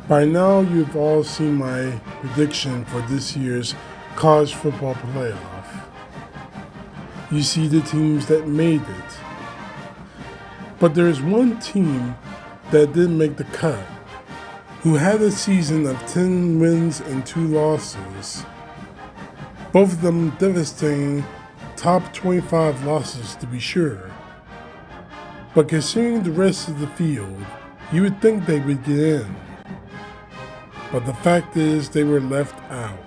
By now, you've all seen my prediction for this year's college football playoff. You see the teams that made it. But there's one team that didn't make the cut, who had a season of 10 wins and 2 losses, both of them devastating top 25 losses to be sure. But considering the rest of the field, you would think they would get in. But the fact is, they were left out.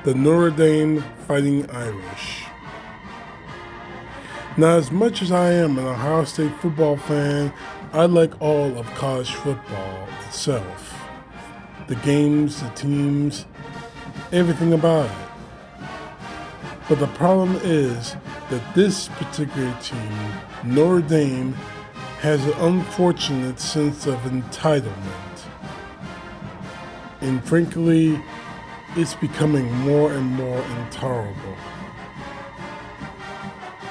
The Notre Dame Fighting Irish. Now, as much as I am an Ohio State football fan, I like all of college football itself. The games, the teams, everything about it. But the problem is that this particular team, Notre Dame, has an unfortunate sense of entitlement. And frankly, it's becoming more and more intolerable.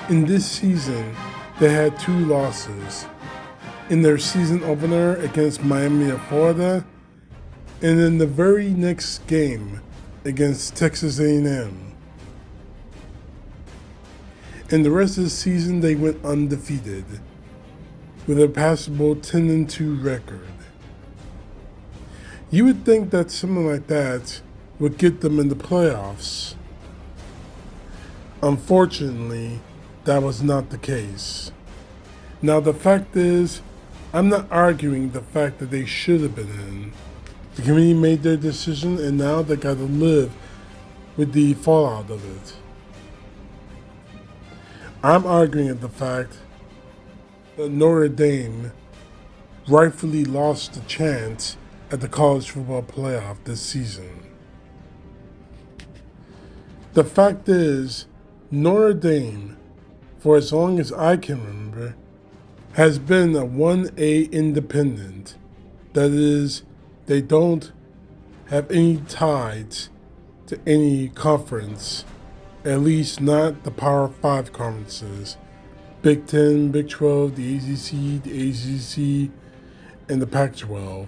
In this season, they had 2 losses. In their season opener against Miami of Florida, and in the very next game against Texas A&M. And the rest of the season, they went undefeated with a passable 10-2 record. You would think that something like that would get them in the playoffs. Unfortunately, that was not the case. Now, the fact is, I'm not arguing the fact that they should have been in. The committee made their decision, and now they got to live with the fallout of it. I'm arguing at the fact that Notre Dame rightfully lost the chance at the college football playoff this season. The fact is, Notre Dame, for as long as I can remember, has been a 1A independent. That is, they don't have any ties to any conference, at least not the Power 5 conferences. Big 10, Big 12, the ACC, the ACC, and the Pac-12.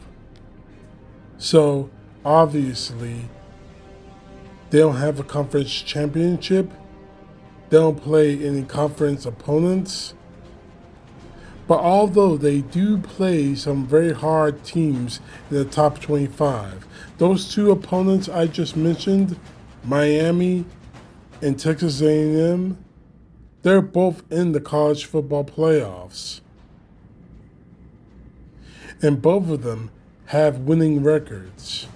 So, obviously, they don't have a conference championship. They don't play any conference opponents. But although they do play some very hard teams in the top 25, those 2 opponents I just mentioned, Miami and Texas A&M, they're both in the college football playoffs. And both of them have winning records.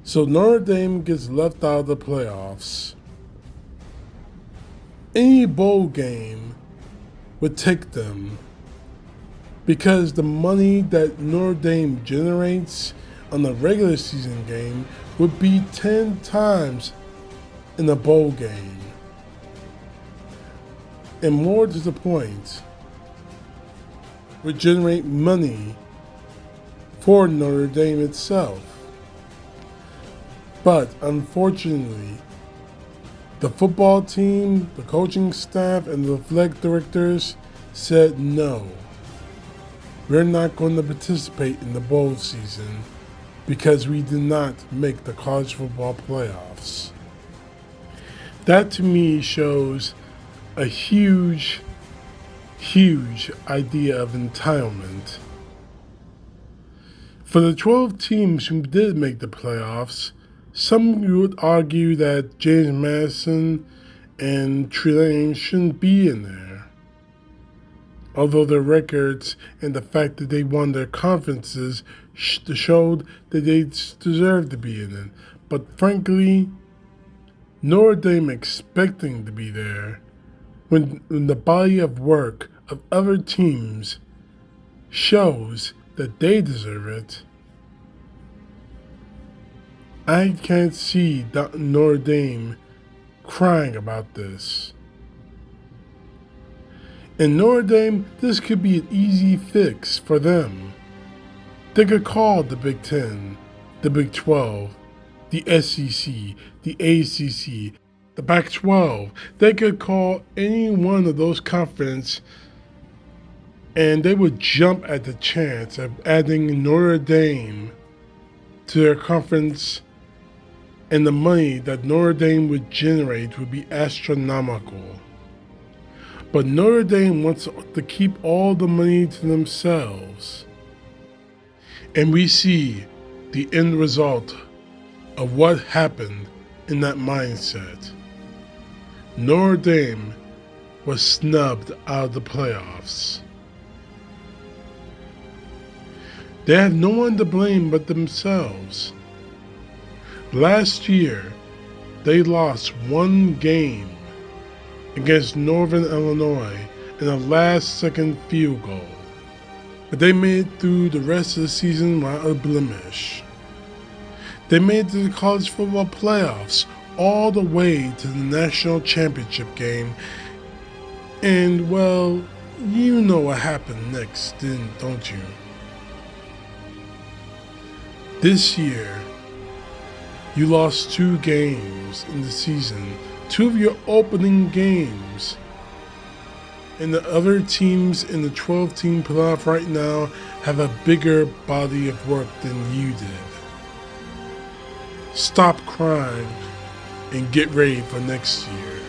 So Notre Dame gets left out of the playoffs. Any bowl game would take them because the money that Notre Dame generates on a regular season game would be 10 times in a bowl game. And more to the point, would generate money for Notre Dame itself. But unfortunately, the football team, the coaching staff, and the athletic directors said no. We're not going to participate in the bowl season because we did not make the college football playoffs. That to me shows a huge idea of entitlement. For the 12 teams who did make the playoffs, some would argue that James Madison and Tulane shouldn't be in there, although their records and the fact that they won their conferences showed that they deserved to be in it. But frankly, Notre Dame expecting to be there when the body of work of other teams shows that they deserve it. I can't see Notre Dame crying about this. In Notre Dame, this could be an easy fix for them. They could call the Big 10, the Big 12, the SEC, the ACC, the Pac-12. They could call any one of those conferences and they would jump at the chance of adding Notre Dame to their conference, and the money that Notre Dame would generate would be astronomical. But Notre Dame wants to keep all the money to themselves. And we see the end result of what happened in that mindset. Notre Dame was snubbed out of the playoffs. They have no one to blame but themselves. Last year, they lost one game against Northern Illinois in a last-second field goal, but they made it through the rest of the season without a blemish. They made it to the college football playoffs all the way to the national championship game, and well, you know what happened next, don't you? This year, you lost 2 games in the season, 2 of your opening games. And the other teams in the 12-team playoff right now have a bigger body of work than you did. Stop crying and get ready for next year.